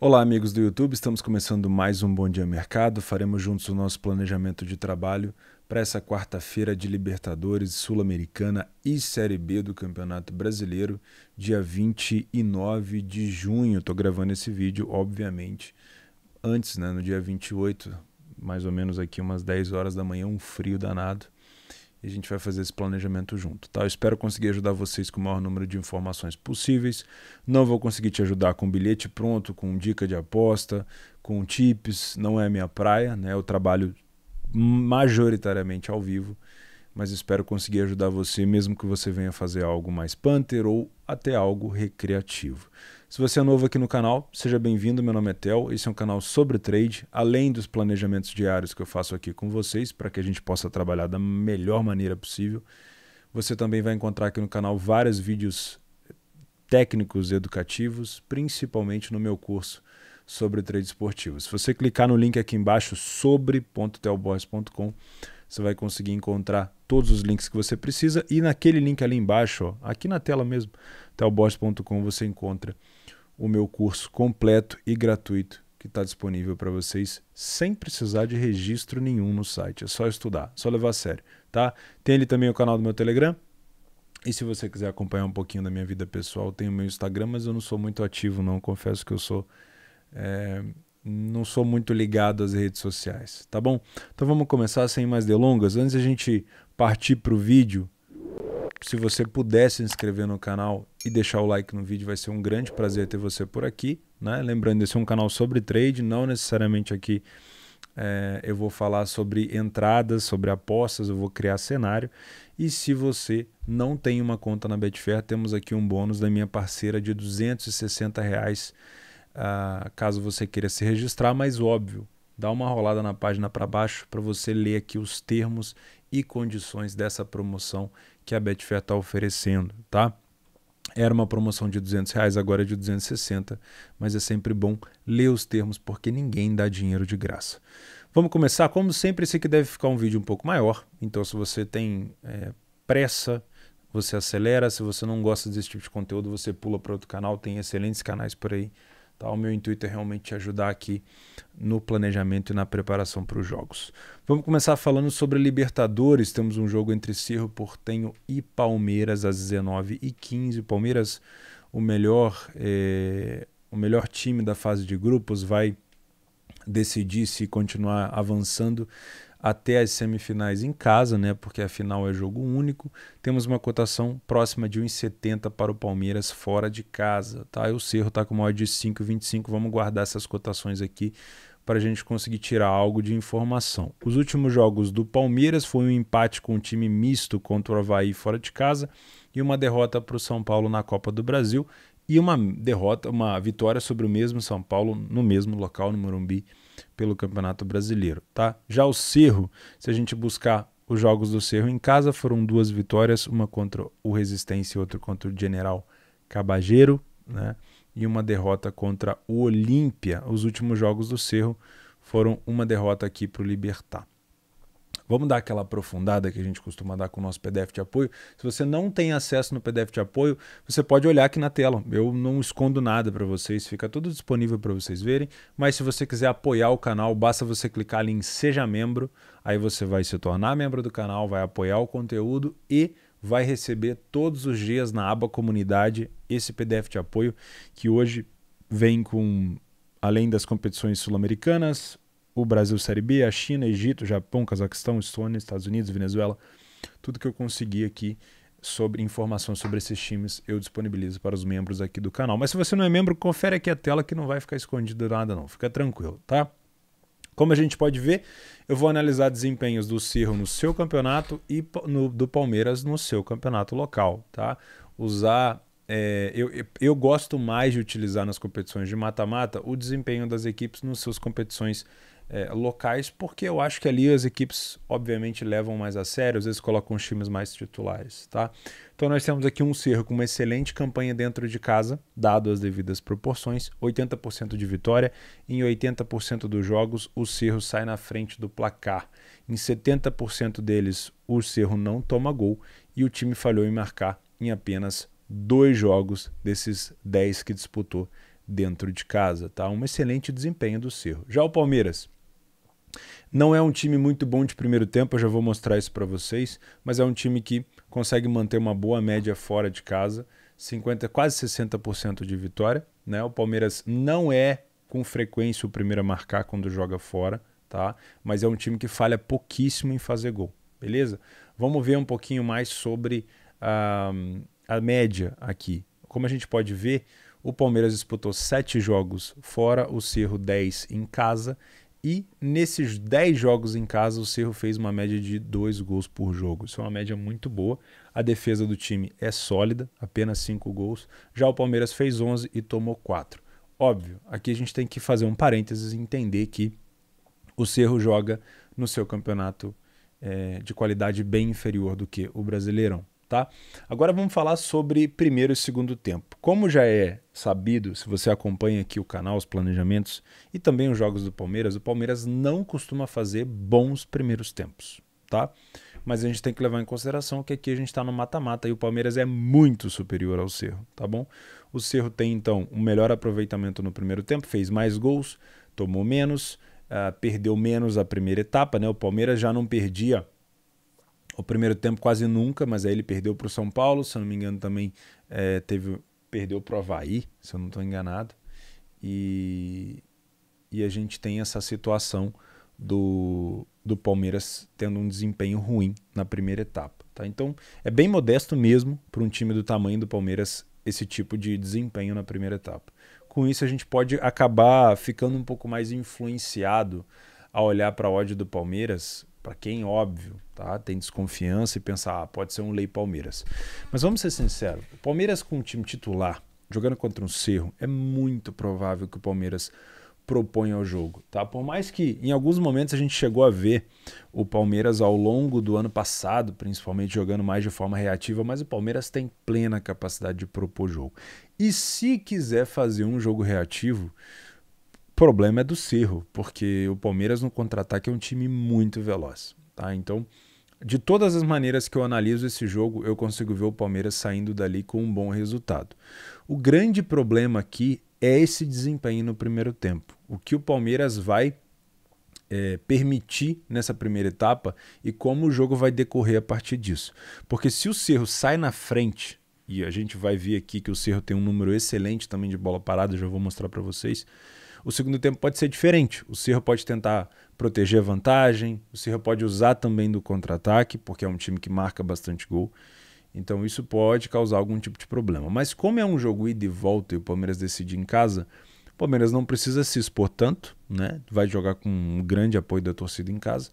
Olá, amigos do YouTube, estamos começando mais um Bom Dia Mercado. Faremos juntos o nosso planejamento de trabalho para essa quarta-feira de Libertadores, Sul-Americana e Série B do Campeonato Brasileiro, dia 29 de junho. Estou gravando esse vídeo, obviamente, antes, no dia 28, mais ou menos aqui umas 10 horas da manhã, um frio danado. E a gente vai fazer esse planejamento junto, tá? Eu espero conseguir ajudar vocês com o maior número de informações possíveis. Não vou conseguir te ajudar com bilhete pronto, com dica de aposta, com tips, não é minha praia, né? Eu trabalho majoritariamente ao vivo, mas espero conseguir ajudar você, mesmo que você venha fazer algo mais punter ou até algo recreativo. Se você é novo aqui no canal, seja bem-vindo, meu nome é Theo, esse é um canal sobre trade, além dos planejamentos diários que eu faço aqui com vocês, para que a gente possa trabalhar da melhor maneira possível. Você também vai encontrar aqui no canal vários vídeos técnicos educativos, principalmente no meu curso sobre trade esportivo. Se você clicar no link aqui embaixo, sobre.theoborges.com, você vai conseguir encontrar todos os links que você precisa e naquele link ali embaixo, ó, aqui na tela mesmo, theoborges.com, você encontra o meu curso completo e gratuito que está disponível para vocês sem precisar de registro nenhum no site. É só estudar, só levar a sério, tá? Tem ali também o canal do meu Telegram. E se você quiser acompanhar um pouquinho da minha vida pessoal, tem o meu Instagram, mas eu não sou muito ativo não, confesso que eu sou não sou muito ligado às redes sociais, tá bom? Então vamos começar sem mais delongas. Antes de a gente partir para o vídeo, se você puder se inscrever no canal e deixar o like no vídeo, vai ser um grande prazer ter você por aqui, né? Lembrando, esse é um canal sobre trade, não necessariamente aqui eu vou falar sobre entradas, sobre apostas, eu vou criar cenário. E se você não tem uma conta na Betfair, temos aqui um bônus da minha parceira de R$260, caso você queira se registrar, mas óbvio, dá uma rolada na página para baixo para você ler aqui os termos e condições dessa promoção que a Betfair está oferecendo, tá? Era uma promoção de R$200, agora é de 260, mas é sempre bom ler os termos porque ninguém dá dinheiro de graça. Vamos começar? Como sempre, esse aqui deve ficar um vídeo um pouco maior, então se você tem pressa, você acelera. Se você não gosta desse tipo de conteúdo, você pula para outro canal, tem excelentes canais por aí. Tá? O meu intuito é realmente te ajudar aqui no planejamento e na preparação para os jogos. Vamos começar falando sobre Libertadores. Temos um jogo entre Cerro Porteño e Palmeiras às 19h15. Palmeiras, o melhor time da fase de grupos, vai decidir se continuar avançando até as semifinais em casa, né? Porque a final é jogo único. Temos uma cotação próxima de 1,70 para o Palmeiras fora de casa, tá? E o Cerro está com uma odd de 5,25. Vamos guardar essas cotações aqui para a gente conseguir tirar algo de informação. Os últimos jogos do Palmeiras foi um empate com um time misto contra o Avaí fora de casa e uma derrota para o São Paulo na Copa do Brasil e uma vitória sobre o mesmo São Paulo no mesmo local, no Morumbi, pelo Campeonato Brasileiro, tá? Já o Cerro, se a gente buscar os jogos do Cerro em casa, foram 2 vitórias, uma contra o Resistência e outra contra o General Cabageiro, né? E uma derrota contra o Olímpia. Os últimos jogos do Cerro foram uma derrota aqui para o Libertad. Vamos dar aquela aprofundada que a gente costuma dar com o nosso PDF de apoio. Se você não tem acesso no PDF de apoio, você pode olhar aqui na tela. Eu não escondo nada para vocês, fica tudo disponível para vocês verem. Mas se você quiser apoiar o canal, basta você clicar ali em Seja Membro. Aí você vai se tornar membro do canal, vai apoiar o conteúdo e vai receber todos os dias na aba Comunidade esse PDF de apoio que hoje vem com, além das competições sul-americanas, o Brasil Série B, a China, Egito, Japão, Cazaquistão, Estônia, Estados Unidos, Venezuela, tudo que eu consegui aqui sobre informação sobre esses times eu disponibilizo para os membros aqui do canal. Mas se você não é membro, confere aqui a tela que não vai ficar escondido nada não, fica tranquilo, tá? Como a gente pode ver, eu vou analisar desempenhos do Cerro no seu campeonato e do Palmeiras no seu campeonato local, tá? Eu gosto mais de utilizar nas competições de mata-mata o desempenho das equipes nas suas competições locais, porque eu acho que ali as equipes obviamente levam mais a sério, às vezes colocam os times mais titulares, tá? Então nós temos aqui um Cerro com uma excelente campanha dentro de casa, dado as devidas proporções, 80% de vitória, em 80% dos jogos o Cerro sai na frente do placar, em 70% deles o Cerro não toma gol e o time falhou em marcar em apenas 2 jogos desses 10 que disputou dentro de casa, tá? Um excelente desempenho do Cerro. Já o Palmeiras não é um time muito bom de primeiro tempo, eu já vou mostrar isso para vocês, mas é um time que consegue manter uma boa média fora de casa, 50, quase 60% de vitória, né? O Palmeiras não é com frequência o primeiro a marcar quando joga fora, tá? Mas é um time que falha pouquíssimo em fazer gol, beleza? Vamos ver um pouquinho mais sobre a média aqui. Como a gente pode ver, o Palmeiras disputou 7 jogos fora, o Cerro 10 em casa, e nesses 10 jogos em casa o Cerro fez uma média de 2 gols por jogo. Isso é uma média muito boa. A defesa do time é sólida, apenas 5 gols. Já o Palmeiras fez 11 e tomou 4. Óbvio, aqui a gente tem que fazer um parênteses e entender que o Cerro joga no seu campeonato de qualidade bem inferior do que o Brasileirão. Tá? Agora vamos falar sobre primeiro e segundo tempo. Como já é sabido, se você acompanha aqui o canal, os planejamentos e também os jogos do Palmeiras, o Palmeiras não costuma fazer bons primeiros tempos, tá? Mas a gente tem que levar em consideração que aqui a gente está no mata-mata e o Palmeiras é muito superior ao Cerro, tá bom? O Cerro tem então um melhor aproveitamento no primeiro tempo, fez mais gols, tomou menos, perdeu menos a primeira etapa, né? O Palmeiras já não perdia o primeiro tempo quase nunca, mas aí ele perdeu para o São Paulo, se eu não me engano também perdeu para o Avaí, se eu não estou enganado. E a gente tem essa situação do Palmeiras tendo um desempenho ruim na primeira etapa. Tá? Então é bem modesto mesmo para um time do tamanho do Palmeiras esse tipo de desempenho na primeira etapa. Com isso a gente pode acabar ficando um pouco mais influenciado a olhar para a odd do Palmeiras, para quem, óbvio, tá, tem desconfiança e pensar, pode ser um lei Palmeiras. Mas vamos ser sinceros, o Palmeiras com um time titular, jogando contra um Cerro, é muito provável que o Palmeiras proponha ao jogo. Tá? Por mais que em alguns momentos a gente chegou a ver o Palmeiras ao longo do ano passado, principalmente jogando mais de forma reativa, mas o Palmeiras tem plena capacidade de propor jogo. E se quiser fazer um jogo reativo, o problema é do Cerro, porque o Palmeiras no contra-ataque é um time muito veloz. Tá? Então, de todas as maneiras que eu analiso esse jogo, eu consigo ver o Palmeiras saindo dali com um bom resultado. O grande problema aqui é esse desempenho no primeiro tempo. O que o Palmeiras vai permitir nessa primeira etapa e como o jogo vai decorrer a partir disso. Porque se o Cerro sai na frente, e a gente vai ver aqui que o Cerro tem um número excelente também de bola parada, já vou mostrar para vocês, o segundo tempo pode ser diferente. O Cerro pode tentar proteger a vantagem, o Cerro pode usar também do contra-ataque, porque é um time que marca bastante gol. Então isso pode causar algum tipo de problema. Mas como é um jogo ida e volta e o Palmeiras decide em casa, o Palmeiras não precisa se expor tanto, né? Vai jogar com um grande apoio da torcida em casa.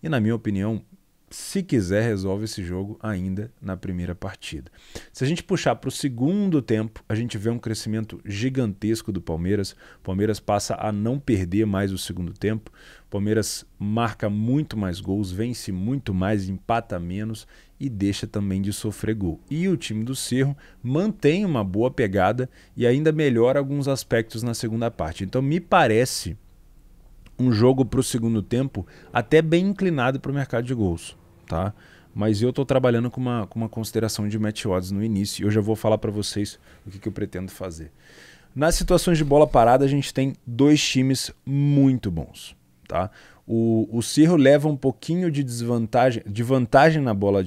E na minha opinião, se quiser, resolve esse jogo ainda na primeira partida. Se a gente puxar para o segundo tempo, a gente vê um crescimento gigantesco do Palmeiras. O Palmeiras passa a não perder mais o segundo tempo. O Palmeiras marca muito mais gols, vence muito mais, empata menos e deixa também de sofrer gol. E o time do Cerro mantém uma boa pegada e ainda melhora alguns aspectos na segunda parte. Então me parece um jogo para o segundo tempo até bem inclinado para o mercado de gols, tá? Mas eu estou trabalhando com uma consideração de match odds no início e eu já vou falar para vocês o que eu pretendo fazer. Nas situações de bola parada a gente tem dois times muito bons, tá? O Cerro leva um pouquinho de vantagem na bola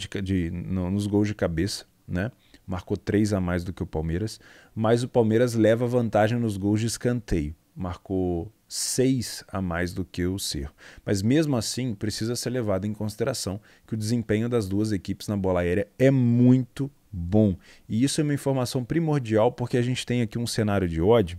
nos gols de cabeça, né? Marcou 3 a mais do que o Palmeiras, mas o Palmeiras leva vantagem nos gols de escanteio, marcou 6 a mais do que o Cerro. Mas mesmo assim, precisa ser levado em consideração que o desempenho das duas equipes na bola aérea é muito bom. E isso é uma informação primordial porque a gente tem aqui um cenário de odd,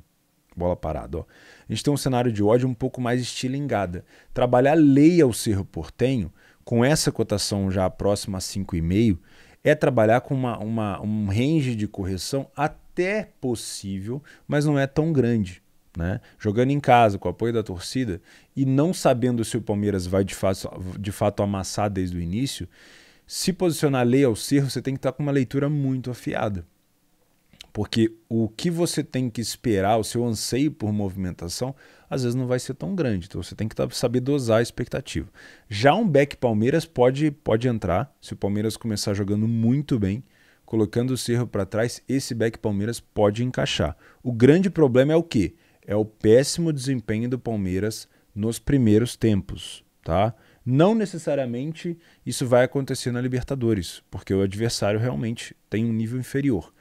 bola parada, ó. A gente tem um cenário de odd um pouco mais estilingada. Trabalhar lei ao Cerro Porteño, com essa cotação já próxima a 5,5, é trabalhar com um range de correção até possível, mas não é tão grande. Né? Jogando em casa, com o apoio da torcida e não sabendo se o Palmeiras vai de fato amassar desde o início, se posicionar lei ao Cerro, você tem que estar com uma leitura muito afiada. Porque o que você tem que esperar, o seu anseio por movimentação, às vezes não vai ser tão grande. Então você tem que saber dosar a expectativa. Já um back Palmeiras pode entrar, se o Palmeiras começar jogando muito bem, colocando o Cerro para trás, esse back Palmeiras pode encaixar. O grande problema é o quê? É o péssimo desempenho do Palmeiras nos primeiros tempos, tá? Não necessariamente isso vai acontecer na Libertadores, porque o adversário realmente tem um nível inferior.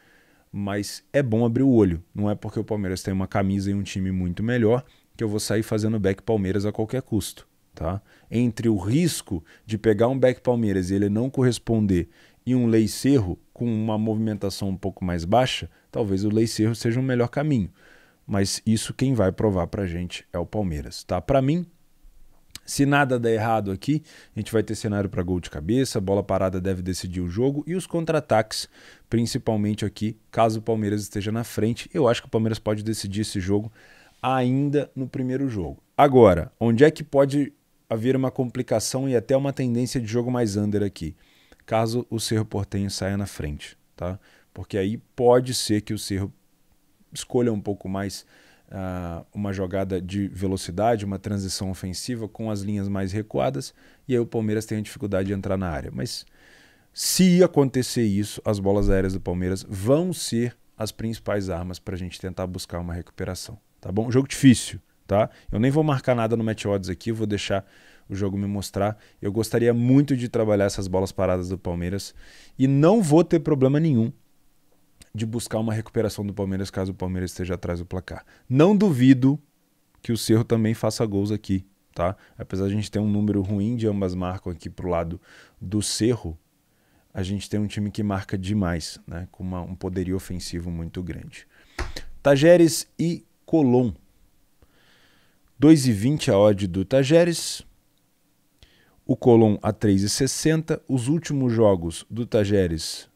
Mas é bom abrir o olho. Não é porque o Palmeiras tem uma camisa e um time muito melhor que eu vou sair fazendo back Palmeiras a qualquer custo, tá? Entre o risco de pegar um back Palmeiras e ele não corresponder e um Lei Cerro com uma movimentação um pouco mais baixa, talvez o Lei Cerro seja um melhor caminho. Mas isso quem vai provar pra gente é o Palmeiras, tá? Pra mim, se nada der errado aqui, a gente vai ter cenário para gol de cabeça, bola parada deve decidir o jogo e os contra-ataques, principalmente aqui, caso o Palmeiras esteja na frente. Eu acho que o Palmeiras pode decidir esse jogo ainda no primeiro jogo. Agora, onde é que pode haver uma complicação e até uma tendência de jogo mais under aqui? Caso o Cerro Porteño saia na frente, tá? Porque aí pode ser que o Cerro escolha um pouco mais uma jogada de velocidade, uma transição ofensiva com as linhas mais recuadas, e aí o Palmeiras tem a dificuldade de entrar na área. Mas se acontecer isso, as bolas aéreas do Palmeiras vão ser as principais armas para a gente tentar buscar uma recuperação, tá bom? Jogo difícil, tá? Eu nem vou marcar nada no Match Odds aqui, eu vou deixar o jogo me mostrar. Eu gostaria muito de trabalhar essas bolas paradas do Palmeiras e não vou ter problema nenhum de buscar uma recuperação do Palmeiras caso o Palmeiras esteja atrás do placar. Não duvido que o Cerro também faça gols aqui, tá? Apesar de a gente ter um número ruim de ambas marcam aqui pro lado do Cerro, a gente tem um time que marca demais, né? Com um poderio ofensivo muito grande. Tajeres e Colón. 2,20 a odd do Tajeres. O Colón a 3,60. Os últimos jogos do Tajeres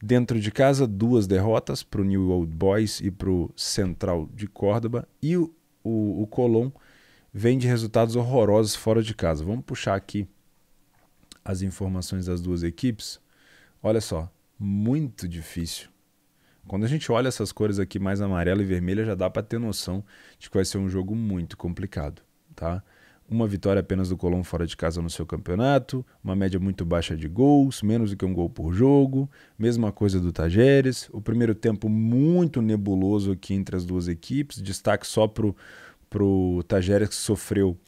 dentro de casa, 2 derrotas para o New Old Boys e para o Central de Córdoba. E o Colón vem de resultados horrorosos fora de casa. Vamos puxar aqui as informações das duas equipes. Olha só, muito difícil. Quando a gente olha essas cores aqui mais amarela e vermelha, já dá para ter noção de que vai ser um jogo muito complicado, tá? Uma vitória apenas do Colón fora de casa no seu campeonato, uma média muito baixa de gols, menos do que um gol por jogo, mesma coisa do Tajeres, o primeiro tempo muito nebuloso aqui entre as duas equipes, destaque só pro Tajeres que sofreu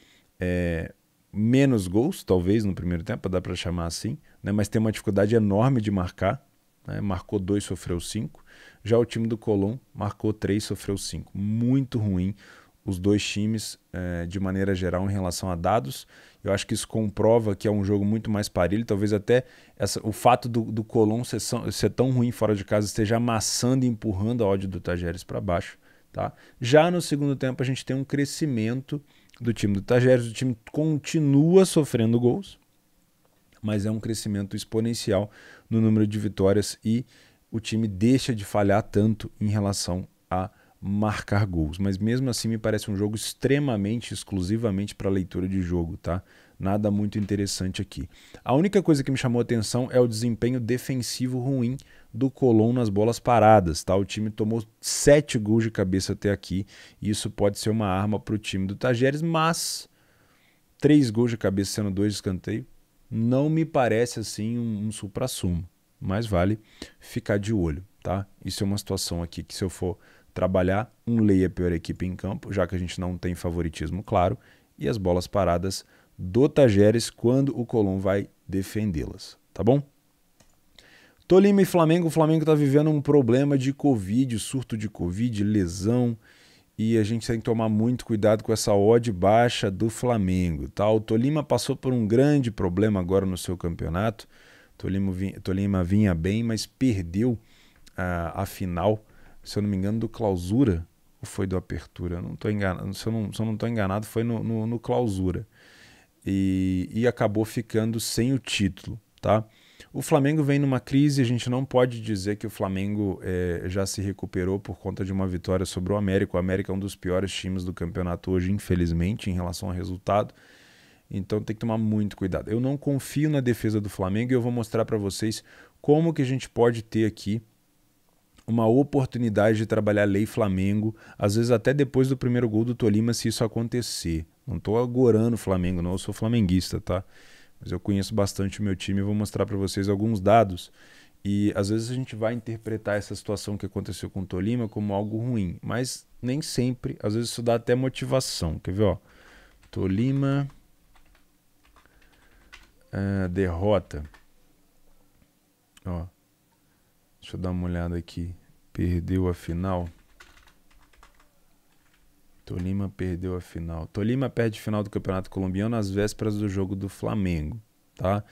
menos gols, talvez, no primeiro tempo, dá para chamar assim, né? Mas tem uma dificuldade enorme de marcar, né? Marcou 2, sofreu 5, já o time do Colón marcou 3, sofreu 5, muito ruim. Os dois times, de maneira geral, em relação a dados. Eu acho que isso comprova que é um jogo muito mais parelho. Talvez até o fato do Colón ser tão ruim fora de casa esteja amassando e empurrando a odd do Tajeres para baixo. Tá? Já no segundo tempo, a gente tem um crescimento do time do Tajeres. O time continua sofrendo gols, mas é um crescimento exponencial no número de vitórias e o time deixa de falhar tanto em relação a marcar gols, mas mesmo assim me parece um jogo extremamente, exclusivamente para leitura de jogo, tá? Nada muito interessante aqui. A única coisa que me chamou a atenção é o desempenho defensivo ruim do Colón nas bolas paradas, tá? O time tomou 7 gols de cabeça até aqui, e isso pode ser uma arma para o time do Tajeres, mas 3 gols de cabeça sendo 2 de escanteio, não me parece assim um supra-sumo, mas vale ficar de olho, tá? Isso é uma situação aqui que se eu for trabalhar, um lei é a pior equipe em campo, já que a gente não tem favoritismo claro, e as bolas paradas do Tajeres quando o Colón vai defendê-las, tá bom? Tolima e Flamengo. O Flamengo está vivendo um problema de Covid, surto de Covid, lesão, e a gente tem que tomar muito cuidado com essa odd baixa do Flamengo, tá? O Tolima passou por um grande problema agora no seu campeonato. Tolima vinha bem, mas perdeu a final, se eu não me engano, do Clausura, ou foi do Apertura? Não tô enganado, se eu não estou enganado, foi no Clausura. E acabou ficando sem o título, tá? O Flamengo vem numa crise, a gente não pode dizer que o Flamengo já se recuperou por conta de uma vitória sobre o América. O América é um dos piores times do campeonato hoje, infelizmente, em relação ao resultado. Então tem que tomar muito cuidado. Eu não confio na defesa do Flamengo e eu vou mostrar para vocês como que a gente pode ter aqui uma oportunidade de trabalhar lei Flamengo, às vezes até depois do primeiro gol do Tolima, se isso acontecer. Não estou agorando o Flamengo, não, eu sou flamenguista, tá? Mas eu conheço bastante o meu time e vou mostrar para vocês alguns dados E às vezes a gente vai interpretar essa situação que aconteceu com o Tolima como algo ruim, mas nem sempre, às vezes isso dá até motivação. Quer ver, ó? Tolima, derrota. Ó, deixa eu dar uma olhada aqui. Perdeu a final. Tolima perdeu a final. Tolima perde a final do Campeonato Colombiano às vésperas do jogo do Flamengo, tá?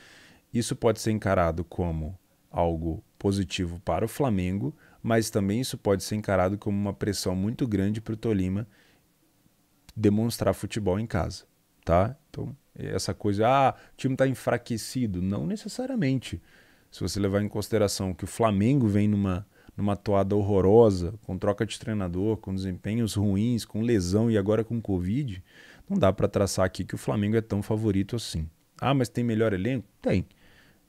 Isso pode ser encarado como algo positivo para o Flamengo, mas também isso pode ser encarado como uma pressão muito grande para o Tolima demonstrar futebol em casa, tá? Então, essa coisa, o time está enfraquecido, não necessariamente. Se você levar em consideração que o Flamengo vem numa toada horrorosa, com troca de treinador, com desempenhos ruins, com lesão e agora com Covid, não dá para traçar aqui que o Flamengo é tão favorito assim. Mas tem melhor elenco? Tem.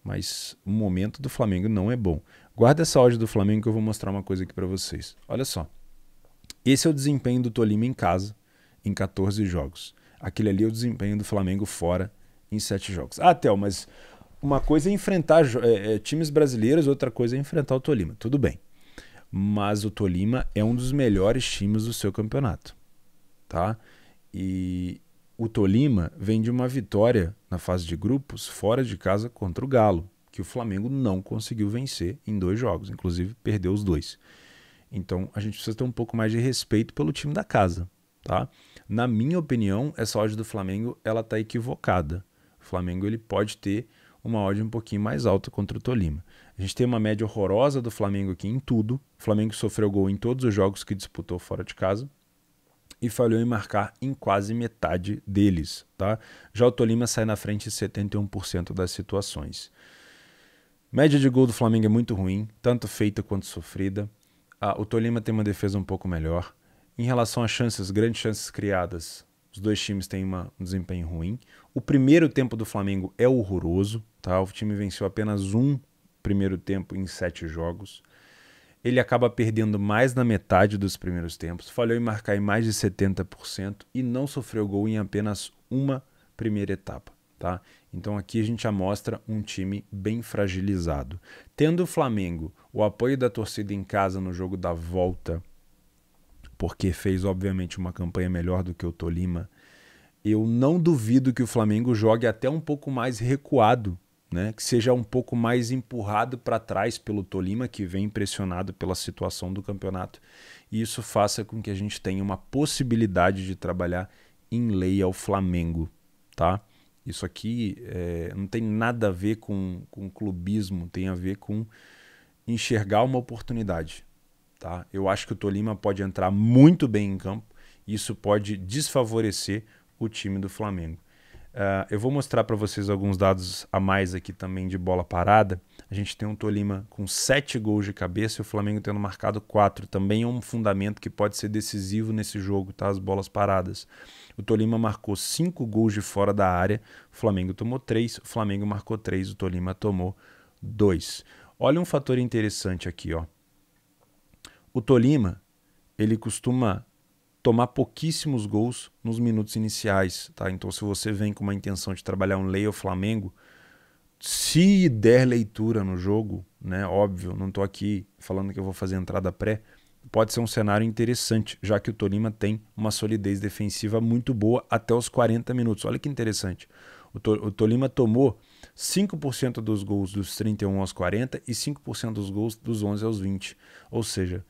Mas o momento do Flamengo não é bom. Guarda essa odd do Flamengo que eu vou mostrar uma coisa aqui para vocês. Olha só. Esse é o desempenho do Tolima em casa em 14 jogos. Aquele ali é o desempenho do Flamengo fora em 7 jogos. Théo, mas uma coisa é enfrentar times brasileiros, outra coisa é enfrentar o Tolima. Tudo bem. Mas o Tolima é um dos melhores times do seu campeonato, tá? E o Tolima vem de uma vitória na fase de grupos fora de casa contra o Galo, que o Flamengo não conseguiu vencer em 2 jogos, inclusive perdeu os 2. Então a gente precisa ter um pouco mais de respeito pelo time da casa, tá? Na minha opinião, essa odd do Flamengo ela tá equivocada. O Flamengo ele pode ter uma odd um pouquinho mais alta contra o Tolima. A gente tem uma média horrorosa do Flamengo aqui em tudo. O Flamengo sofreu gol em todos os jogos que disputou fora de casa e falhou em marcar em quase metade deles, tá? Já o Tolima sai na frente em 71% das situações. Média de gol do Flamengo é muito ruim, tanto feita quanto sofrida. O Tolima tem uma defesa um pouco melhor. Em relação a chances, grandes chances criadas, os dois times têm um desempenho ruim. O primeiro tempo do Flamengo é horroroso, tá? O time venceu apenas um primeiro tempo em 7 jogos. Ele acaba perdendo mais da metade dos primeiros tempos, falhou em marcar em mais de 70% e não sofreu gol em apenas uma primeira etapa, tá? Então aqui a gente já mostra um time bem fragilizado. Tendo o Flamengo o apoio da torcida em casa no jogo da volta, porque fez obviamente uma campanha melhor do que o Tolima, eu não duvido que o Flamengo jogue até um pouco mais recuado, né? Que seja um pouco mais empurrado para trás pelo Tolima, que vem pressionado pela situação do campeonato, e isso faça com que a gente tenha uma possibilidade de trabalhar em lei ao Flamengo, tá? Isso aqui não tem nada a ver com clubismo, tem a ver com enxergar uma oportunidade, tá? Eu acho que o Tolima pode entrar muito bem em campo, e isso pode desfavorecer o time do Flamengo. Eu vou mostrar para vocês alguns dados a mais aqui também de bola parada. A gente tem um Tolima com 7 gols de cabeça e o Flamengo tendo marcado 4. Também é um fundamento que pode ser decisivo nesse jogo, tá? As bolas paradas. O Tolima marcou 5 gols de fora da área, o Flamengo tomou 3, o Flamengo marcou 3, o Tolima tomou 2. Olha um fator interessante aqui, ó. O Tolima, ele costuma tomar pouquíssimos gols nos minutos iniciais, tá? Então, se você vem com uma intenção de trabalhar um lay ao Flamengo, se der leitura no jogo, né? Óbvio, não estou aqui falando que eu vou fazer entrada pré, pode ser um cenário interessante, já que o Tolima tem uma solidez defensiva muito boa até os 40 minutos. Olha que interessante. O Tolima tomou 5% dos gols dos 31 aos 40 e 5% dos gols dos 11 aos 20. Ou seja,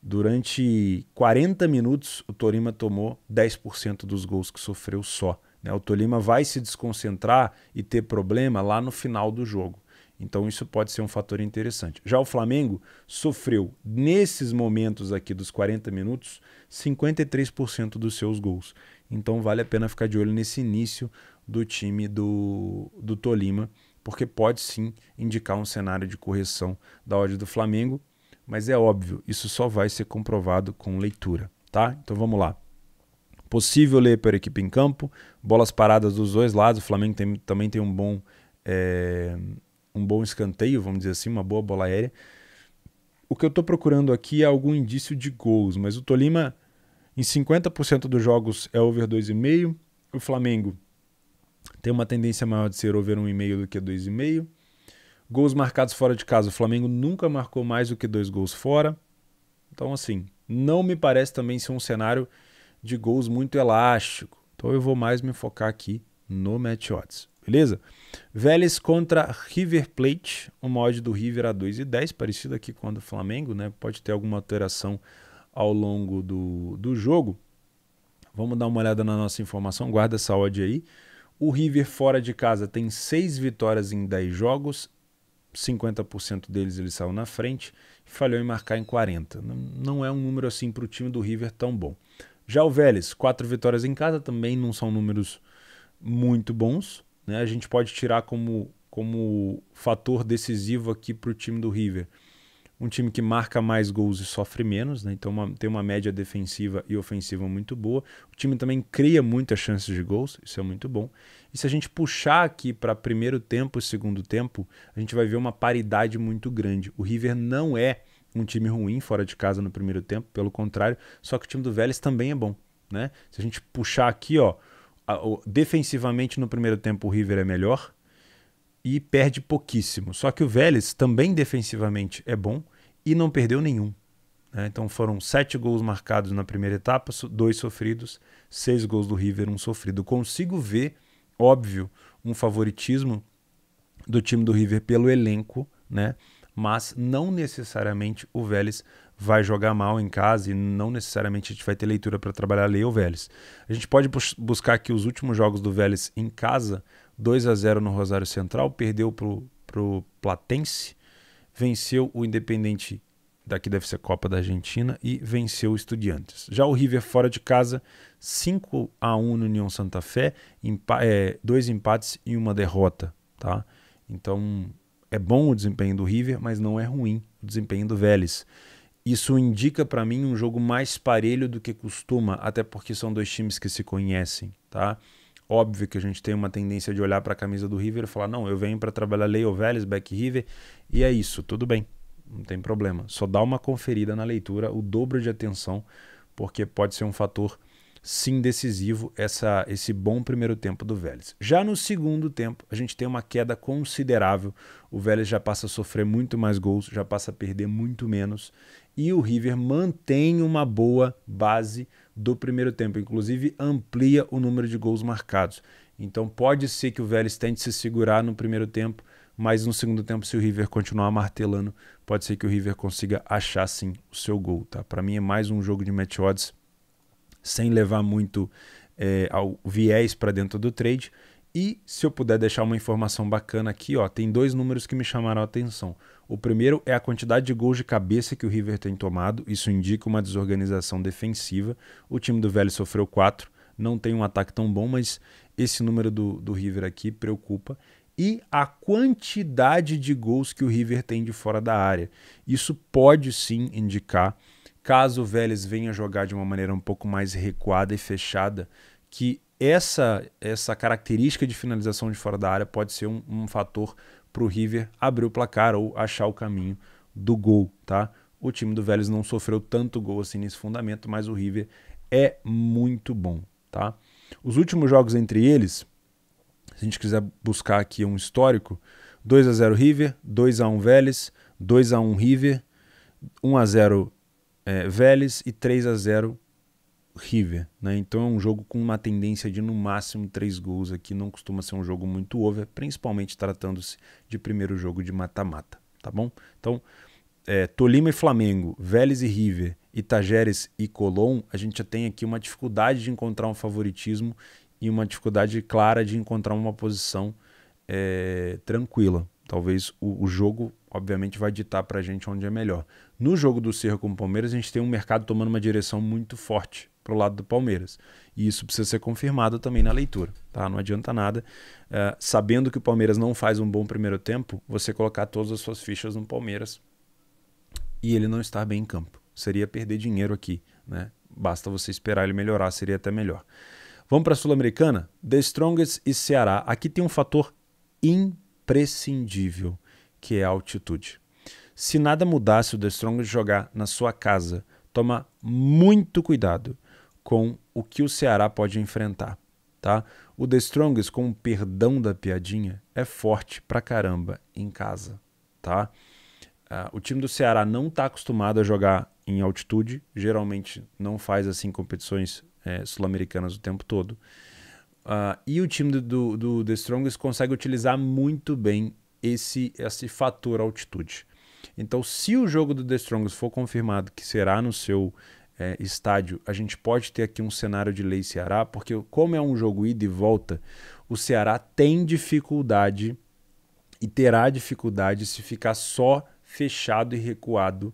durante 40 minutos, o Tolima tomou 10% dos gols que sofreu só, né? O Tolima vai se desconcentrar e ter problema lá no final do jogo. Então isso pode ser um fator interessante. Já o Flamengo sofreu, nesses momentos aqui dos 40 minutos, 53% dos seus gols. Então vale a pena ficar de olho nesse início do time do Tolima, porque pode sim indicar um cenário de correção da odd do Flamengo. Mas é óbvio, isso só vai ser comprovado com leitura, tá? Então vamos lá. Possível ler para a equipe em campo, bolas paradas dos dois lados, o Flamengo também tem um bom escanteio, vamos dizer assim, uma boa bola aérea. O que eu estou procurando aqui é algum indício de gols, mas o Tolima em 50% dos jogos é over 2,5, o Flamengo tem uma tendência maior de ser over 1,5 do que 2,5, Gols marcados fora de casa. O Flamengo nunca marcou mais do que 2 gols fora. Então, assim, não me parece também ser um cenário de gols muito elástico. Então eu vou mais me focar aqui no match odds. Beleza? Vélez contra River Plate. Uma odd do River a 2,10. Parecido aqui com a do Flamengo, né? Pode ter alguma alteração ao longo do jogo. Vamos dar uma olhada na nossa informação. Guarda essa odd aí. O River fora de casa tem 6 vitórias em 10 jogos. 50% deles ele saiu na frente e falhou em marcar em 40%. Não é um número assim para o time do River tão bom. Já o Vélez, 4 vitórias em casa, também não são números muito bons, né? A gente pode tirar como fator decisivo aqui para o time do River um time que marca mais gols e sofre menos, né? Então tem uma média defensiva e ofensiva muito boa. O time também cria muitas chances de gols, isso é muito bom. E se a gente puxar aqui para primeiro tempo e segundo tempo, a gente vai ver uma paridade muito grande. O River não é um time ruim fora de casa no primeiro tempo, pelo contrário, só que o time do Vélez também é bom, né? Se a gente puxar aqui, ó, defensivamente no primeiro tempo o River é melhor e perde pouquíssimo. Só que o Vélez também defensivamente é bom e não perdeu nenhum, né? Então foram 7 gols marcados na primeira etapa, 2 sofridos, 6 gols do River, 1 sofrido. Consigo ver, óbvio, um favoritismo do time do River pelo elenco, né? Mas não necessariamente o Vélez vai jogar mal em casa e não necessariamente a gente vai ter leitura para trabalhar ler o Vélez. A gente pode buscar aqui os últimos jogos do Vélez em casa, 2-0 no Rosário Central, perdeu pro Platense, venceu o Independente, daqui deve ser Copa da Argentina, e venceu o Estudiantes. Já o River fora de casa, 5-1 no União Santa Fé, 2 empates e 1 derrota, tá? Então é bom o desempenho do River, mas não é ruim o desempenho do Vélez. Isso indica para mim um jogo mais parelho do que costuma, até porque são 2 times que se conhecem, tá? Óbvio que a gente tem uma tendência de olhar para a camisa do River e falar, não, eu venho para trabalhar Leo Vélez, Back River, e é isso, tudo bem, não tem problema. Só dá uma conferida na leitura, o dobro de atenção, porque pode ser um fator, sim, decisivo, esse bom primeiro tempo do Vélez. Já no segundo tempo, a gente tem uma queda considerável, o Vélez já passa a sofrer muito mais gols, já passa a perder muito menos, e o River mantém uma boa base do primeiro tempo, inclusive amplia o número de gols marcados. Então pode ser que o Vélez tente se segurar no primeiro tempo, mas no segundo tempo, se o River continuar martelando, pode ser que o River consiga achar sim o seu gol, tá? Para mim é mais um jogo de match odds, sem levar muito ao viés para dentro do trade. E se eu puder deixar uma informação bacana aqui, ó, tem 2 números que me chamaram a atenção. O primeiro é a quantidade de gols de cabeça que o River tem tomado, isso indica uma desorganização defensiva. O time do Vélez sofreu 4, não tem um ataque tão bom, mas esse número do River aqui preocupa. E a quantidade de gols que o River tem de fora da área. Isso pode sim indicar, caso o Vélez venha jogar de uma maneira um pouco mais recuada e fechada, que essa característica de finalização de fora da área pode ser um fator para o River abrir o placar ou achar o caminho do gol, tá? O time do Vélez não sofreu tanto gol assim nesse fundamento, mas o River é muito bom, tá? Os últimos jogos entre eles, se a gente quiser buscar aqui um histórico, 2-0 River, 2-1 Vélez, 2-1 River, 1-0 Vélez e 3-0 River, né? Então é um jogo com uma tendência de no máximo 3 gols aqui, não costuma ser um jogo muito over, principalmente tratando-se de primeiro jogo de mata-mata, tá bom? Então, Tolima e Flamengo, Vélez e River, e Tajeres e Colón, a gente já tem aqui uma dificuldade de encontrar um favoritismo e uma dificuldade clara de encontrar uma posição tranquila. Talvez o jogo, obviamente, vai ditar pra gente onde é melhor. No jogo do Cerro com o Palmeiras, a gente tem um mercado tomando uma direção muito forte pro lado do Palmeiras. E isso precisa ser confirmado também na leitura, tá? Não adianta nada, sabendo que o Palmeiras não faz um bom primeiro tempo, você colocar todas as suas fichas no Palmeiras e ele não estar bem em campo. Seria perder dinheiro aqui, né? Basta você esperar ele melhorar, seria até melhor. Vamos para a Sul-Americana? The Strongest e Ceará. Aqui tem um fator imprescindível, que é a altitude. Se nada mudasse o The Strongest jogar na sua casa, toma muito cuidado com o que o Ceará pode enfrentar. tá? O The Strongest, com o perdão da piadinha, é forte pra caramba em casa, tá? O time do Ceará não está acostumado a jogar em altitude, geralmente não faz assim competições sul-americanas o tempo todo. E o time do The Strongest consegue utilizar muito bem esse fator altitude. Então, se o jogo do The Strongest for confirmado que será no seu estádio, a gente pode ter aqui um cenário de lei Ceará, porque como é um jogo ida e volta, o Ceará tem dificuldade e terá dificuldade se ficar só fechado e recuado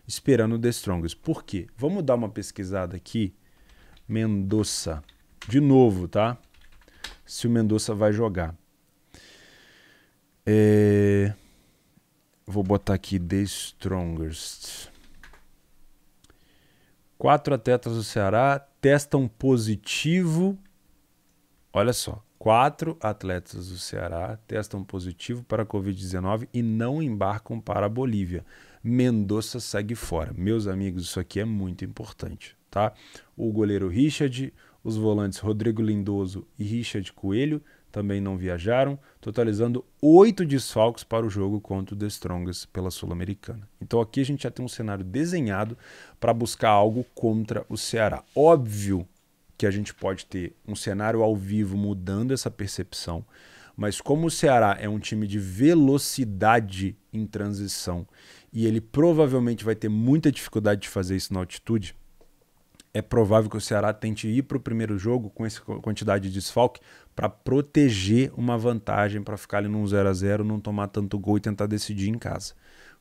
esperando o The Strongest. Por quê? Vamos dar uma pesquisada aqui. Mendonça. De novo, tá? Se o Mendonça vai jogar. Vou botar aqui The Strongest. 4 atletas do Ceará testam positivo. Olha só. 4 atletas do Ceará testam positivo para a Covid-19 e não embarcam para a Bolívia. Mendonça segue fora. Meus amigos, isso aqui é muito importante, tá? O goleiro Richard, os volantes Rodrigo Lindoso e Richard Coelho também não viajaram, totalizando 8 desfalques para o jogo contra o The Strongest pela Sul-Americana. Então aqui a gente já tem um cenário desenhado para buscar algo contra o Ceará. Óbvio que a gente pode ter um cenário ao vivo mudando essa percepção, mas como o Ceará é um time de velocidade em transição e ele provavelmente vai ter muita dificuldade de fazer isso na altitude, é provável que o Ceará tente ir para o primeiro jogo com essa quantidade de desfalque para proteger uma vantagem, para ficar ali num 0-0, não tomar tanto gol e tentar decidir em casa.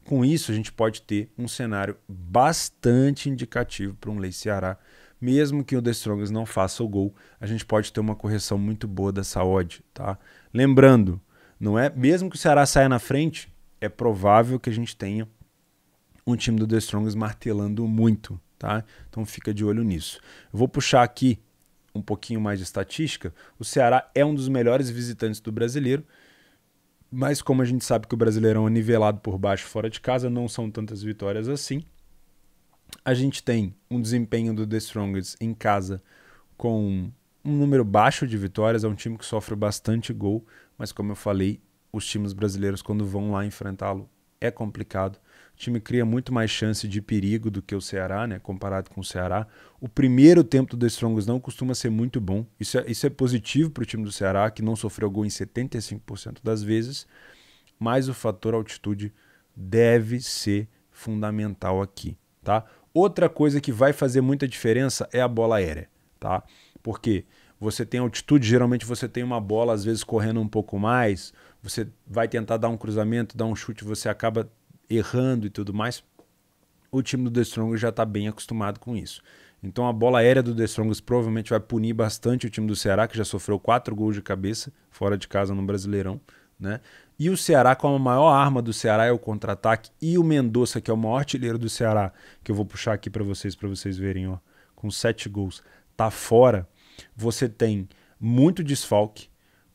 Com isso, a gente pode ter um cenário bastante indicativo para um lei Ceará. Mesmo que o The Strongest não faça o gol, a gente pode ter uma correção muito boa dessa odd, tá? Lembrando, não é, mesmo que o Ceará saia na frente, é provável que a gente tenha um time do The Strongest martelando muito, tá? Então fica de olho nisso. Eu vou puxar aqui um pouquinho mais de estatística. O Ceará é um dos melhores visitantes do Brasileiro, mas como a gente sabe que o Brasileirão é nivelado por baixo fora de casa, não são tantas vitórias assim. A gente tem um desempenho do The Strongest em casa com um número baixo de vitórias, é um time que sofre bastante gol, mas como eu falei, os times brasileiros quando vão lá enfrentá-lo é complicado. O time cria muito mais chance de perigo do que o Ceará, né, comparado com o Ceará. O primeiro tempo do The Strongest não costuma ser muito bom, isso é positivo para o time do Ceará, que não sofreu gol em 75% das vezes, mas o fator altitude deve ser fundamental aqui, tá? Outra coisa que vai fazer muita diferença é a bola aérea, tá? Porque você tem altitude, geralmente você tem uma bola às vezes correndo um pouco mais, você vai tentar dar um cruzamento, dar um chute, você acaba errando e tudo mais. O time do The Strongest já está bem acostumado com isso. Então a bola aérea do The Strongest provavelmente vai punir bastante o time do Ceará, que já sofreu 4 gols de cabeça fora de casa no Brasileirão, né? E o Ceará, como a maior arma do Ceará é o contra-ataque, e o Mendonça, que é o maior artilheiro do Ceará, que eu vou puxar aqui para vocês verem, ó, com 7 gols, tá fora, você tem muito desfalque,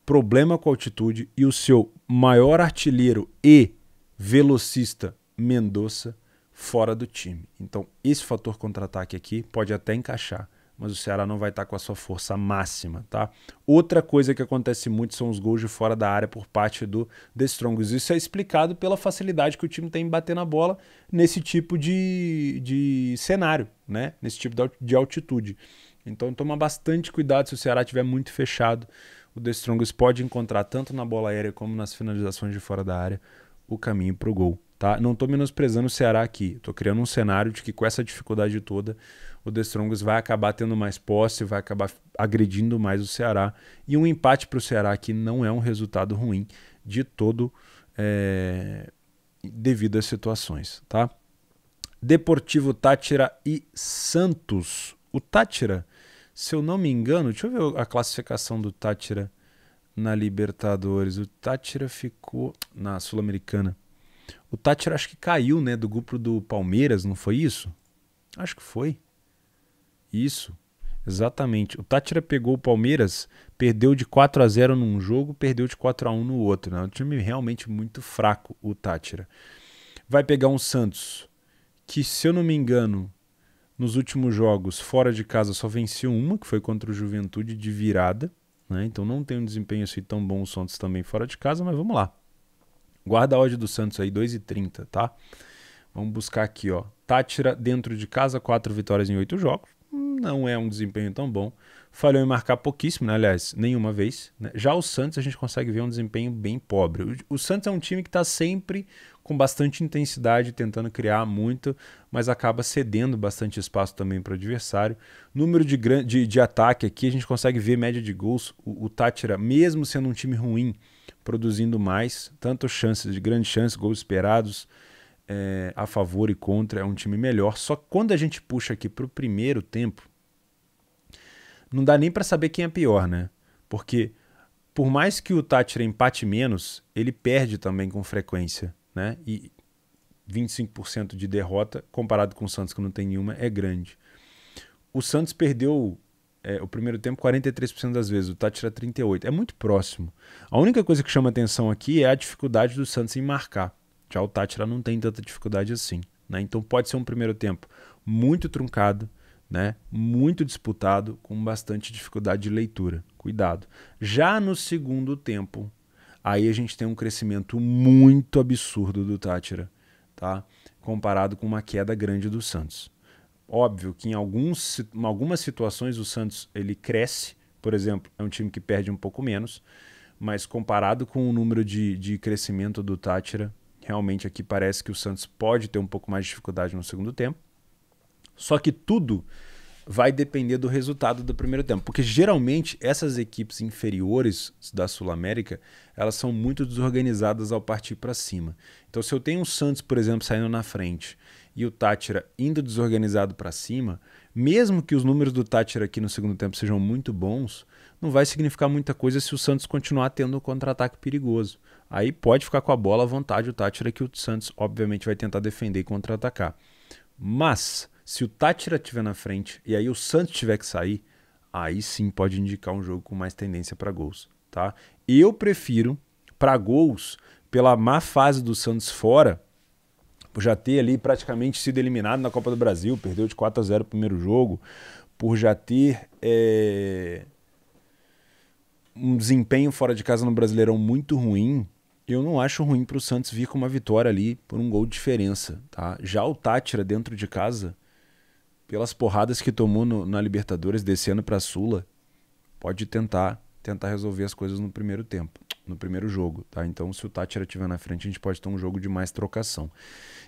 problema com altitude, e o seu maior artilheiro e velocista, Mendonça, fora do time. Então esse fator contra-ataque aqui pode até encaixar, mas o Ceará não vai estar com a sua força máxima, tá? Outra coisa que acontece muito são os gols de fora da área por parte do The Strongest. Isso é explicado pela facilidade que o time tem em bater na bola nesse tipo de cenário, né? Nesse tipo de altitude. Então toma bastante cuidado se o Ceará estiver muito fechado. O The Strongest pode encontrar tanto na bola aérea como nas finalizações de fora da área o caminho para o gol. Tá? Não estou menosprezando o Ceará aqui, estou criando um cenário de que com essa dificuldade toda o The Strongest vai acabar tendo mais posse, vai acabar agredindo mais o Ceará, e um empate para o Ceará aqui não é um resultado ruim de todo devido às situações. Tá? Deportivo Táchira e Santos. O Táchira, se eu não me engano, deixa eu ver a classificação do Táchira na Libertadores. O Táchira ficou na Sul-Americana. O Táchira acho que caiu, né, do grupo do Palmeiras, não foi isso? Acho que foi. Isso, exatamente. O Táchira pegou o Palmeiras, perdeu de 4-0 num jogo, perdeu de 4-1 no outro. Né? É um time realmente muito fraco, o Táchira. Vai pegar um Santos, que se eu não me engano, nos últimos jogos, fora de casa, só venceu uma, que foi contra o Juventude de virada. né? Então não tem um desempenho assim tão bom o Santos também fora de casa, mas vamos lá. Guarda a odd do Santos aí, 2,30, tá? Vamos buscar aqui, ó. Táchira dentro de casa, 4 vitórias em 8 jogos. Não é um desempenho tão bom. Falhou em marcar pouquíssimo, né? Aliás, nenhuma vez, né? Já o Santos a gente consegue ver um desempenho bem pobre. O Santos é um time que está sempre com bastante intensidade, tentando criar muito, mas acaba cedendo bastante espaço também para o adversário. Número de ataque aqui, a gente consegue ver média de gols. O Táchira, mesmo sendo um time ruim, produzindo mais, tanto chances de grandes chances, gols esperados, a favor e contra, é um time melhor. Só que quando a gente puxa aqui para o primeiro tempo, não dá nem para saber quem é pior, né? Porque por mais que o Táchira empate menos, ele perde também com frequência, né? E 25% de derrota, comparado com o Santos, que não tem nenhuma, é grande. O Santos perdeu o primeiro tempo 43% das vezes, o Táchira 38%. É muito próximo. A única coisa que chama atenção aqui é a dificuldade do Santos em marcar. Já o Táchira não tem tanta dificuldade assim, né? Então pode ser um primeiro tempo muito truncado, né? Muito disputado, com bastante dificuldade de leitura. Cuidado. Já no segundo tempo, aí a gente tem um crescimento muito absurdo do Táchira, tá? Comparado com uma queda grande do Santos. Óbvio que em algumas situações o Santos ele cresce, por exemplo, é um time que perde um pouco menos, mas comparado com o número de crescimento do Táchira, realmente aqui parece que o Santos pode ter um pouco mais de dificuldade no segundo tempo. Só que tudo vai depender do resultado do primeiro tempo, porque geralmente essas equipes inferiores da Sul-América, elas são muito desorganizadas ao partir para cima. Então se eu tenho o Santos, por exemplo, saindo na frente e o Táchira indo desorganizado para cima, mesmo que os números do Táchira aqui no segundo tempo sejam muito bons, não vai significar muita coisa se o Santos continuar tendo um contra-ataque perigoso. Aí pode ficar com a bola à vontade o Táchira, que o Santos obviamente vai tentar defender e contra-atacar. Mas se o Táchira estiver na frente e aí o Santos tiver que sair, aí sim pode indicar um jogo com mais tendência para gols, tá? Eu prefiro para gols, pela má fase do Santos fora, por já ter ali praticamente sido eliminado na Copa do Brasil, perdeu de 4-0 o primeiro jogo, por já ter um desempenho fora de casa no Brasileirão muito ruim, eu não acho ruim para o Santos vir com uma vitória ali por um gol de diferença, tá? Já o Táchira dentro de casa, pelas porradas que tomou na Libertadores, descendo para a Sula, pode tentar resolver as coisas no primeiro tempo, no primeiro jogo, tá? Então, se o Táchira estiver na frente, a gente pode ter um jogo de mais trocação.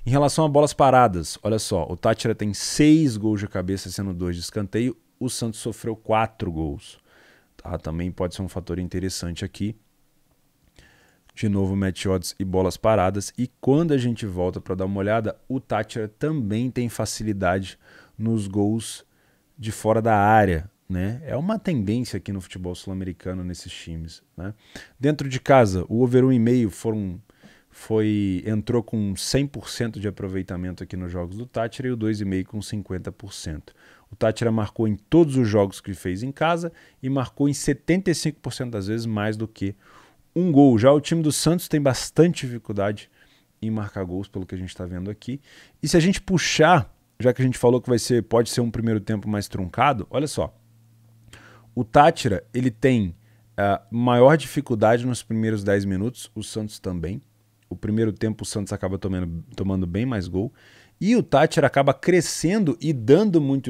Em relação a bolas paradas, olha só, o Táchira tem 6 gols de cabeça, sendo 2 de escanteio, o Santos sofreu 4 gols, tá? Também pode ser um fator interessante aqui. De novo, match odds e bolas paradas. E quando a gente volta para dar uma olhada, o Táchira também tem facilidade nos gols de fora da área, né? É uma tendência aqui no futebol sul-americano nesses times, né? Dentro de casa, o over 1,5 entrou com 100% de aproveitamento aqui nos jogos do Táchira e o 2,5 com 50%. O Táchira marcou em todos os jogos que fez em casa e marcou em 75% das vezes mais do que um gol. Já o time do Santos tem bastante dificuldade em marcar gols, pelo que a gente está vendo aqui. E se a gente puxar, já que a gente falou que pode ser um primeiro tempo mais truncado, olha só. O Táchira, ele tem maior dificuldade nos primeiros 10 minutos, o Santos também. O primeiro tempo o Santos acaba tomando bem mais gol. E o Táchira acaba crescendo e dando muito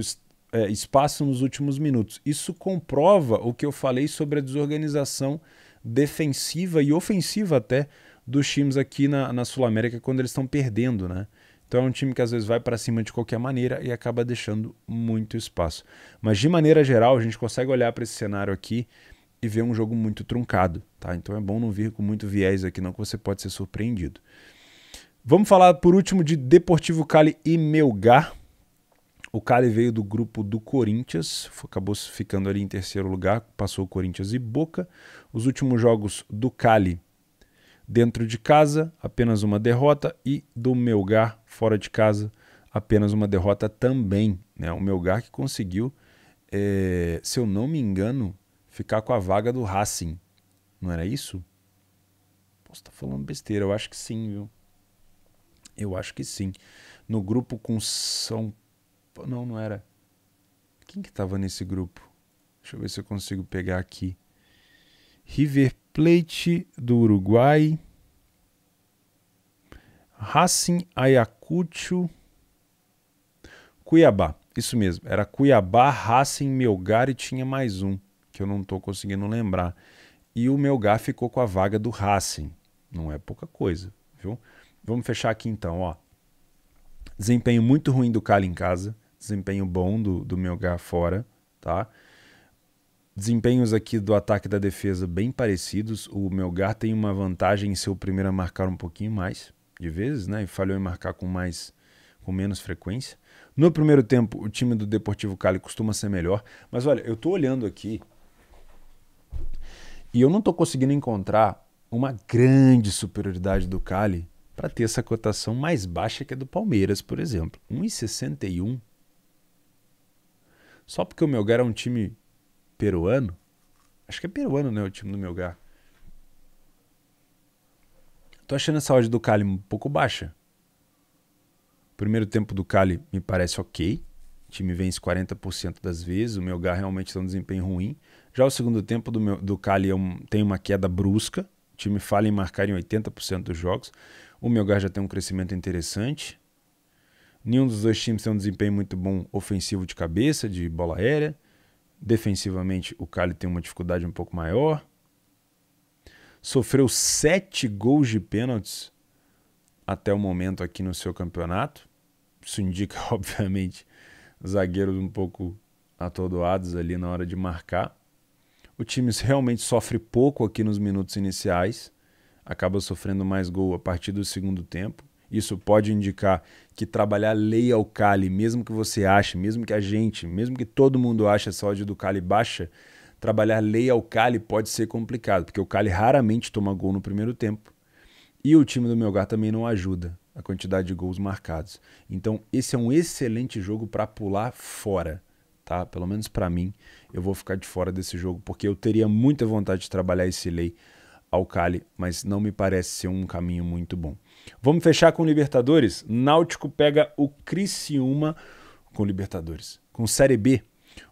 espaço nos últimos minutos. Isso comprova o que eu falei sobre a desorganização defensiva e ofensiva até dos times aqui na Sul-América quando eles estão perdendo, né? Então é um time que às vezes vai para cima de qualquer maneira e acaba deixando muito espaço. Mas de maneira geral a gente consegue olhar para esse cenário aqui e ver um jogo muito truncado, tá? Então é bom não vir com muito viés aqui não, que você pode ser surpreendido. Vamos falar por último de Deportivo Cali e Melgar. O Cali veio do grupo do Corinthians, acabou ficando ali em terceiro lugar, passou o Corinthians e Boca. Os últimos jogos do Cali dentro de casa, apenas uma derrota, e do Melgar fora de casa, apenas uma derrota também, né? O Melgar que conseguiu, se eu não me engano, ficar com a vaga do Racing, não era isso? Posso estar falando besteira, eu acho que sim, viu? Eu acho que sim. No grupo com São... Não era. Quem que estava nesse grupo? Deixa eu ver se eu consigo pegar aqui. River Plate do Uruguai, Racing Ayacucho, Cuiabá. Isso mesmo, era Cuiabá, Racing, Melgar e tinha mais um, que eu não estou conseguindo lembrar. E o Melgar ficou com a vaga do Racing. Não é pouca coisa, viu? Vamos fechar aqui então, ó. Desempenho muito ruim do Cali em casa, desempenho bom do Melgar fora, tá? Desempenhos aqui do ataque e da defesa bem parecidos. O Melgar tem uma vantagem em ser o primeiro a marcar um pouquinho mais de vezes, né? E falhou em marcar com menos frequência. No primeiro tempo, o time do Deportivo Cali costuma ser melhor. Mas olha, eu tô olhando aqui e eu não tô conseguindo encontrar uma grande superioridade do Cali para ter essa cotação mais baixa que a do Palmeiras, por exemplo. 1,61. Só porque o Melgar é um time peruano? Acho que é peruano, né, o time do Melgar. Tô achando essa odd do Cali um pouco baixa. O primeiro tempo do Cali me parece ok. O time vence 40% das vezes. O Melgar realmente tem um desempenho ruim. Já o segundo tempo do Cali tem uma queda brusca. O time falha em marcar em 80% dos jogos. O Melgar já tem um crescimento interessante. Nenhum dos dois times tem um desempenho muito bom ofensivo de cabeça, de bola aérea. Defensivamente, o Cali tem uma dificuldade um pouco maior. Sofreu 7 gols de pênaltis até o momento aqui no seu campeonato. Isso indica, obviamente, zagueiros um pouco atordoados ali na hora de marcar. O time realmente sofre pouco aqui nos minutos iniciais. Acaba sofrendo mais gol a partir do segundo tempo. Isso pode indicar que trabalhar lei ao Cali, mesmo que você ache, mesmo que todo mundo ache essa odd do Cali baixa, trabalhar lei ao Cali pode ser complicado, porque o Cali raramente toma gol no primeiro tempo. E o time do Melgar também não ajuda a quantidade de gols marcados. Então esse é um excelente jogo para pular fora, tá? Pelo menos para mim, eu vou ficar de fora desse jogo, porque eu teria muita vontade de trabalhar esse lei ao Cali, mas não me parece ser um caminho muito bom. Vamos fechar com Libertadores. Náutico pega o Criciúma com Libertadores. Com Série B,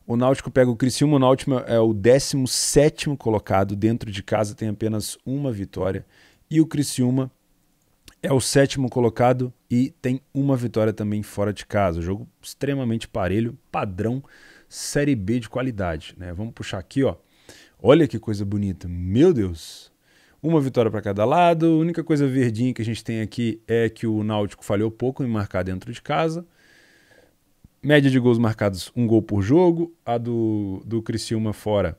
o Náutico pega o Criciúma. O Náutico é o 17º colocado. Dentro de casa tem apenas uma vitória. E o Criciúma é o 7º colocado e tem uma vitória também fora de casa. Jogo extremamente parelho, padrão Série B de qualidade, né? Vamos puxar aqui, ó. Olha que coisa bonita. Meu Deus! Uma vitória para cada lado. A única coisa verdinha que a gente tem aqui é que o Náutico falhou pouco em marcar dentro de casa. Média de gols marcados, 1 gol por jogo. A do Criciúma fora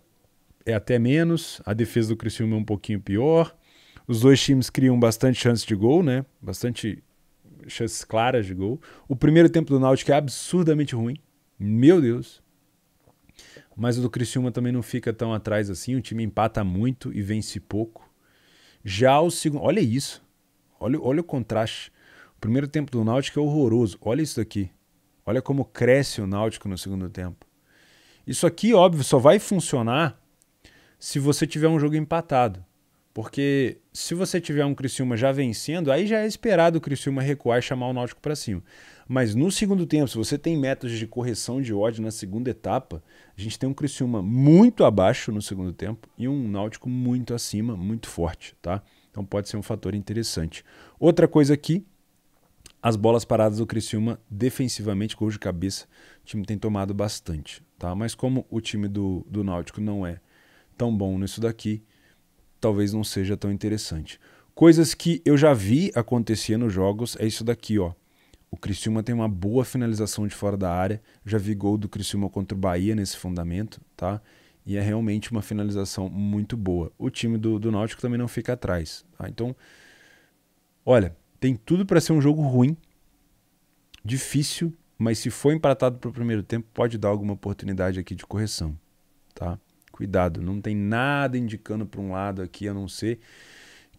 é até menos. A defesa do Criciúma é um pouquinho pior. Os dois times criam bastante chances de gol, né? Bastante chances claras de gol. O primeiro tempo do Náutico é absurdamente ruim. Meu Deus! Mas o do Criciúma também não fica tão atrás assim. O time empata muito e vence pouco. Já o segundo... Olha isso. Olha o contraste. O primeiro tempo do Náutico é horroroso. Olha isso daqui. Olha como cresce o Náutico no segundo tempo. Isso aqui, óbvio, só vai funcionar se você tiver um jogo empatado. Porque se você tiver um Criciúma já vencendo, aí já é esperado o Criciúma recuar e chamar o Náutico para cima. Mas no segundo tempo, se você tem métodos de correção de odd na segunda etapa, a gente tem um Criciúma muito abaixo no segundo tempo e um Náutico muito acima, muito forte, tá? Então pode ser um fator interessante. Outra coisa aqui, as bolas paradas do Criciúma defensivamente, gols de cabeça, o time tem tomado bastante, tá? Mas como o time do Náutico não é tão bom nisso daqui, talvez não seja tão interessante. Coisas que eu já vi acontecer nos jogos é isso daqui, ó. O Criciúma tem uma boa finalização de fora da área. Já vi gol do Criciúma contra o Bahia nesse fundamento, tá? E é realmente uma finalização muito boa. O time do Náutico também não fica atrás, tá? Então, olha, tem tudo para ser um jogo ruim, difícil, mas se for empatado para o primeiro tempo, pode dar alguma oportunidade aqui de correção, tá? Cuidado, não tem nada indicando para um lado aqui, a não ser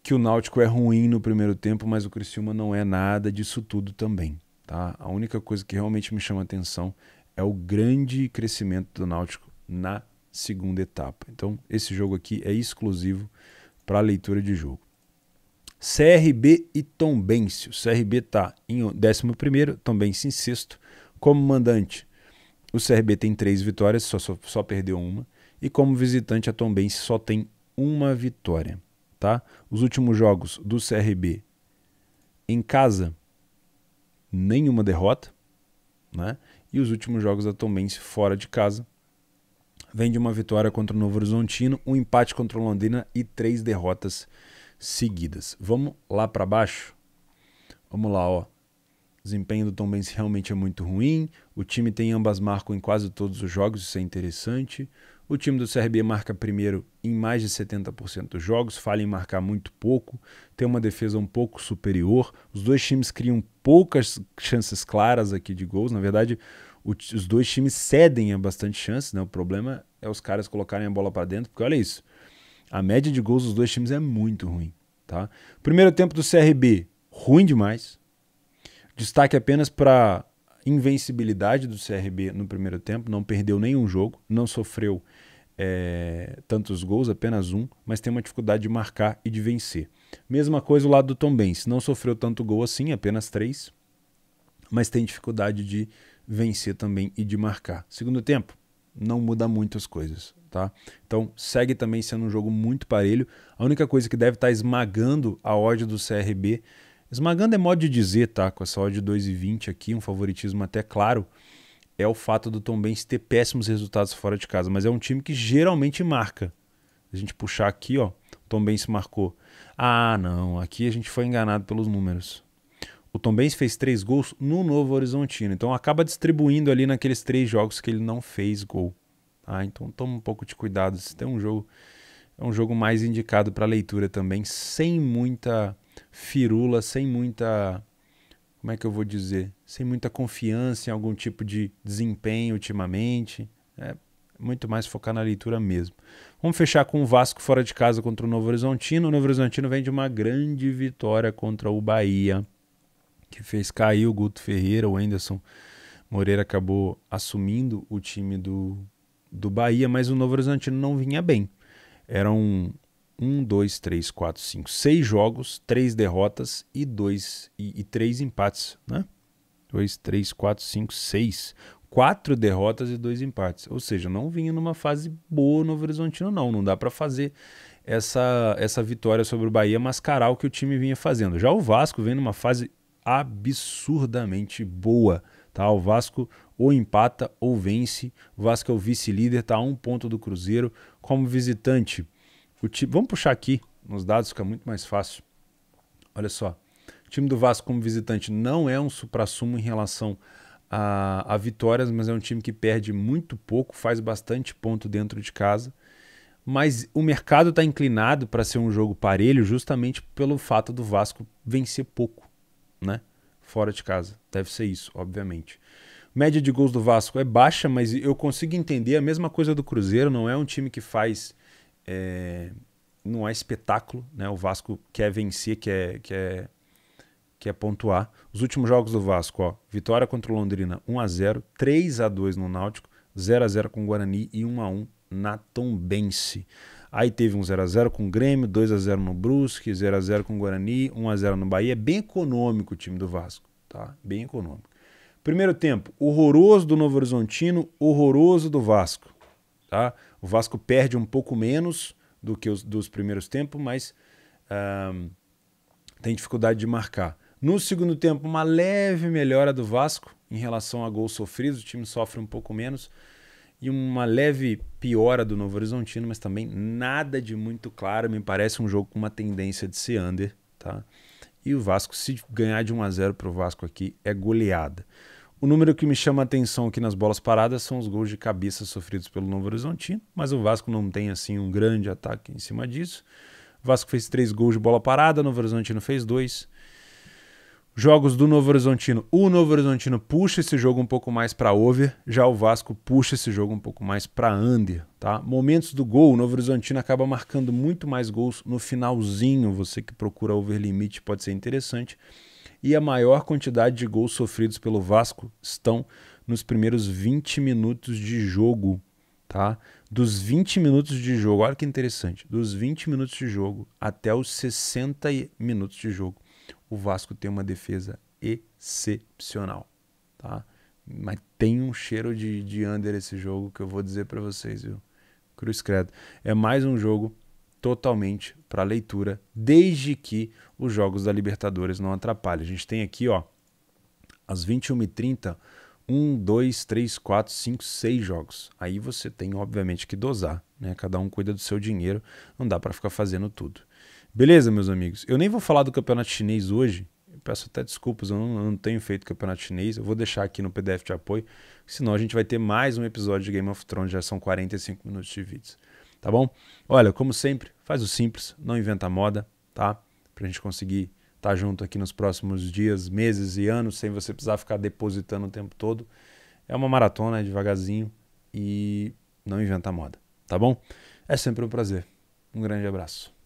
que o Náutico é ruim no primeiro tempo, mas o Criciúma não é nada disso tudo também, tá? A única coisa que realmente me chama atenção é o grande crescimento do Náutico na segunda etapa. Então, esse jogo aqui é exclusivo para a leitura de jogo. CRB e Tombense. O CRB está em 11º, Tombense em 6º. Como mandante, o CRB tem 3 vitórias, só perdeu uma. E como visitante, a Tombense só tem uma vitória, tá? Os últimos jogos do CRB em casa, nenhuma derrota, né? E os últimos jogos da Tombense fora de casa, vem de uma vitória contra o Novo Horizontino, um empate contra o Londrina e 3 derrotas seguidas. Vamos lá para baixo? Vamos lá, ó. O desempenho do Tombense realmente é muito ruim. O time tem ambas marcam em quase todos os jogos, isso é interessante. O time do CRB marca primeiro em mais de 70% dos jogos, falha em marcar muito pouco, tem uma defesa um pouco superior. Os dois times criam poucas chances claras aqui de gols. Na verdade, os dois times cedem a bastante chances, né? O problema é os caras colocarem a bola para dentro, porque olha isso, a média de gols dos dois times é muito ruim, tá? Primeiro tempo do CRB, ruim demais. Destaque apenas para invencibilidade do CRB no primeiro tempo, não perdeu nenhum jogo, não sofreu tantos gols, apenas um, mas tem uma dificuldade de marcar e de vencer. Mesma coisa o lado do Tombense, não sofreu tanto gol assim, apenas 3, mas tem dificuldade de vencer também e de marcar. Segundo tempo, não muda muito as coisas, tá? Então segue também sendo um jogo muito parelho. A única coisa que deve estar esmagando a odd do CRB, esmagando é modo de dizer, tá? Com essa odd de 2,20 aqui, um favoritismo até claro, é o fato do Tombense ter péssimos resultados fora de casa, mas é um time que geralmente marca. A gente puxar aqui, ó, o Tombense marcou. Ah, não, aqui a gente foi enganado pelos números. O Tombense fez 3 gols no Novo Horizontino, então acaba distribuindo ali naqueles 3 jogos que ele não fez gol. Ah, então toma um pouco de cuidado, se tem um jogo, é um jogo mais indicado para leitura também, sem muita firula, sem muita, como é que eu vou dizer, sem muita confiança em algum tipo de desempenho ultimamente, muito mais focar na leitura mesmo. Vamos fechar com o Vasco fora de casa contra o Novo Horizontino. O Novo Horizontino vem de uma grande vitória contra o Bahia, que fez cair o Guto Ferreira. O Anderson Moreira acabou assumindo o time do Bahia, mas o Novo Horizontino não vinha bem. Eram 6 jogos, 3 derrotas e 3 empates, né? 2, 3, 4, 5, 6. 4 derrotas e 2 empates. Ou seja, não vinha numa fase boa no Novo Horizontino, não. Não dá para fazer essa vitória sobre o Bahia mascarar o que o time vinha fazendo. Já o Vasco vem numa fase absurdamente boa, tá? O Vasco ou empata ou vence. O Vasco é o vice-líder, tá a 1 ponto do Cruzeiro. Como visitante, vamos puxar aqui nos dados, fica muito mais fácil. Olha só, o time do Vasco como visitante não é um suprassumo em relação a vitórias, mas é um time que perde muito pouco, faz bastante ponto dentro de casa. Mas o mercado está inclinado para ser um jogo parelho justamente pelo fato do Vasco vencer pouco, né? Fora de casa. Deve ser isso, obviamente. Média de gols do Vasco é baixa, mas eu consigo entender a mesma coisa do Cruzeiro. Não é um time que faz... não é espetáculo, né? O Vasco quer vencer, quer pontuar. Os últimos jogos do Vasco, ó, vitória contra o Londrina 1-0, 3-2 no Náutico, 0-0 com o Guarani e 1-1 na Tombense. Aí teve um 0-0 com o Grêmio, 2-0 no Brusque, 0-0 com o Guarani, 1-0 no Bahia. É bem econômico o time do Vasco, tá? Bem econômico. Primeiro tempo, horroroso do Novo Horizontino, horroroso do Vasco, tá? O Vasco perde um pouco menos do que os dos primeiros tempos, mas tem dificuldade de marcar. No segundo tempo, uma leve melhora do Vasco em relação a gols sofridos, o time sofre um pouco menos, e uma leve piora do Novo Horizontino, mas também nada de muito claro, me parece um jogo com uma tendência de ser under, tá? E o Vasco, se ganhar de 1-0 para o Vasco aqui, é goleada. O número que me chama a atenção aqui nas bolas paradas são os gols de cabeça sofridos pelo Novo Horizontino, mas o Vasco não tem assim um grande ataque em cima disso. O Vasco fez 3 gols de bola parada, o Novo Horizontino fez 2. Jogos do Novo Horizontino. O Novo Horizontino puxa esse jogo um pouco mais para over, já o Vasco puxa esse jogo um pouco mais para under, tá? Momentos do gol, o Novo Horizontino acaba marcando muito mais gols no finalzinho. Você que procura over limite pode ser interessante. E a maior quantidade de gols sofridos pelo Vasco estão nos primeiros 20 minutos de jogo, tá? Dos 20 minutos de jogo, olha que interessante, dos 20 minutos de jogo até os 60 minutos de jogo, o Vasco tem uma defesa excepcional, tá? Mas tem um cheiro de under esse jogo que eu vou dizer para vocês, viu? Cruz credo. É mais um jogo totalmente para leitura, desde que os jogos da Libertadores não atrapalhem. A gente tem aqui, ó, às 21h30, 1, 2, 3, 4, 5, 6 jogos. Aí você tem, obviamente, que dosar, né? Cada um cuida do seu dinheiro, não dá para ficar fazendo tudo. Beleza, meus amigos? Eu nem vou falar do campeonato chinês hoje, eu peço até desculpas, eu não tenho feito campeonato chinês, eu vou deixar aqui no PDF de apoio, senão a gente vai ter mais um episódio de Game of Thrones, já são 45 minutos de vídeos. Tá bom? Olha, como sempre, faz o simples, não inventa moda, tá? Pra gente conseguir estar junto aqui nos próximos dias, meses e anos, sem você precisar ficar depositando o tempo todo. É uma maratona, é devagarzinho e não inventa moda, tá bom? É sempre um prazer. Um grande abraço.